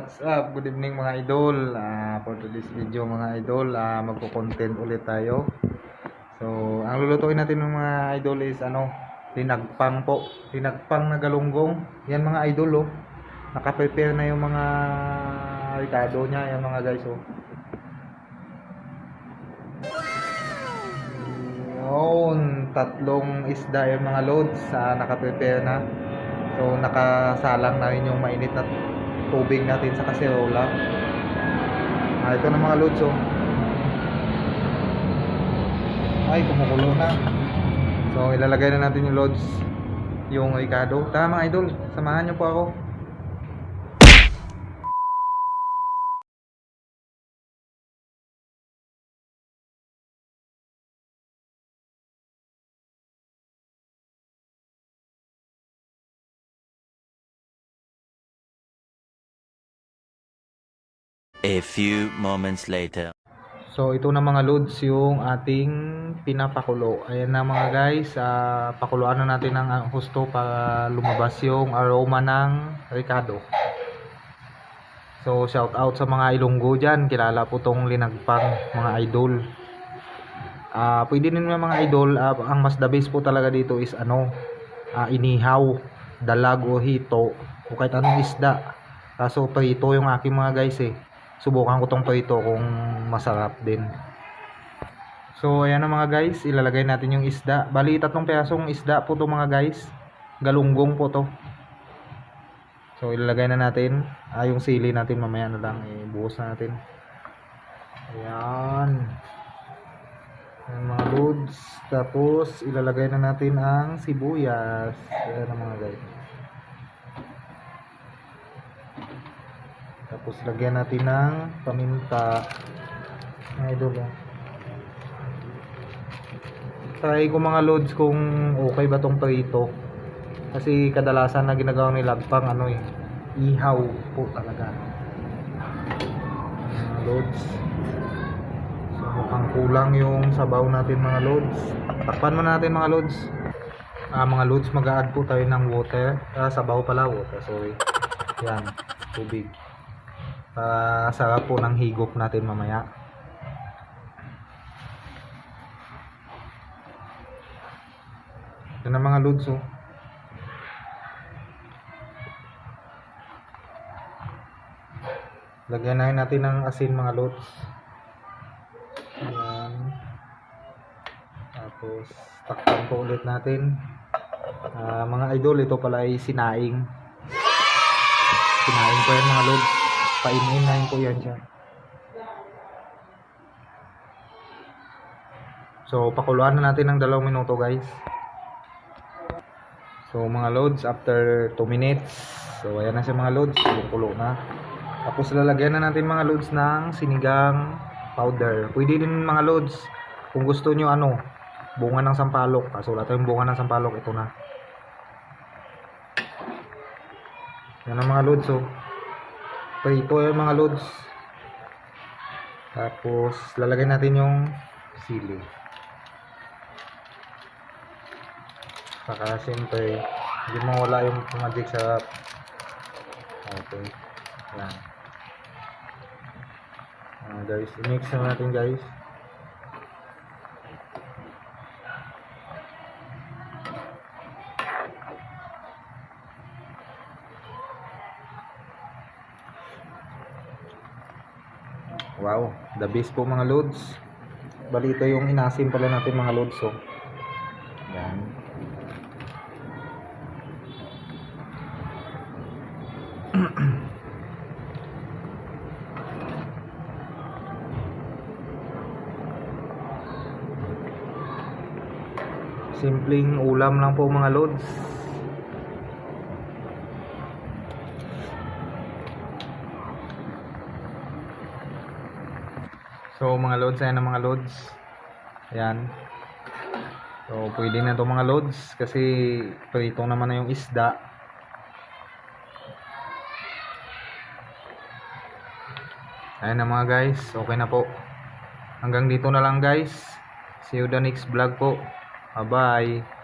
What's up? Good evening mga idol. For today's video mga idol, magko-content ulit tayo. So, ang lulutuin natin ng mga idol is tinagpang po. Tinagpang na galunggong. Yan mga idol oh. Naka-prepare na yung mga ricado niya, yan mga guys oh. Yun, tatlong isda yung mga loads, naka-prepare na. So, nakasalang na rin yung mainit na tubig natin sa kaserola. Ito na mga loads oh. Ay, kumukulo na. So, ilalagay na natin yung loads, yung ricado. Tara mga idol, samahan nyo po ako. A few moments later. So ito na mga loads yung ating pinapakulo. Ayan na mga guys, pakuluan na natin ng husto para lumabas yung aroma ng ricado. So shout out sa mga Ilonggo dyan, kilala po tong linagpang mga idol. Pwede din mga idol, ang mas the best po talaga dito is inihaw, dalag o hito o kahit anong isda. Kaso prito yung aking mga guys eh. Subukan ko tong prito kung masarap din. So ayan na mga guys, ilalagay natin yung isda. Bali 3 pirasong isda po to mga guys. Galunggong po to. So ilalagay na natin. Yung sili natin mamaya na lang, ibuhos na natin. Ayan. Ayan mga loads. Tapos ilalagay na natin ang sibuyas. Ayan na mga guys. Tapos lagyan natin ng paminta. Idol oh. Try ko mga loads kung okay ba tong prito. Kasi kadalasan na ginagawa ni lagpang ihaw po talaga. Mga loads. So mukhang kulang yung sabaw natin mga loads. Takpan mo natin mga loads. Mga loads, mag-a-add po tayo ng water. Sabaw pala, water, sorry. Yan, tubig. Para sarap po ng higop natin mamaya. Ito na mga loads oh. Lagyan na natin ng asin mga loads. Ayan. Tapos takpan po ulit natin. Mga idol, ito pala ay sinaing. Sinaing po yan mga loads. Painin ko yan siya. So pakuluan na natin ng 2 minuto guys. So mga loads, after 2 minutes, so ayan na siya mga loads, kulo na. Tapos lalagyan na natin mga loads ng sinigang powder. Pwede din mga loads kung gusto nyo bunga ng sampalok. Kaso wala tayong bunga ng sampalok, ito na. Yan ang mga loads oh. Prito yung mga loads. Tapos lalagay natin yung sili. Saka siyempre hindi mawala yung magic sarap. Okay. Yan. Guys, i-mix na natin guys. Wow, the best po mga loads. Bali ito yung inasim pala natin mga loads oh. Yan. Simpleng ulam lang po mga loads. So mga loads, ayan na mga loads. Ayan. So pwede na ito mga loads kasi prito naman na yung isda. Ayan na mga guys, okay na po. Hanggang dito na lang guys. See you the next vlog po. Bye bye.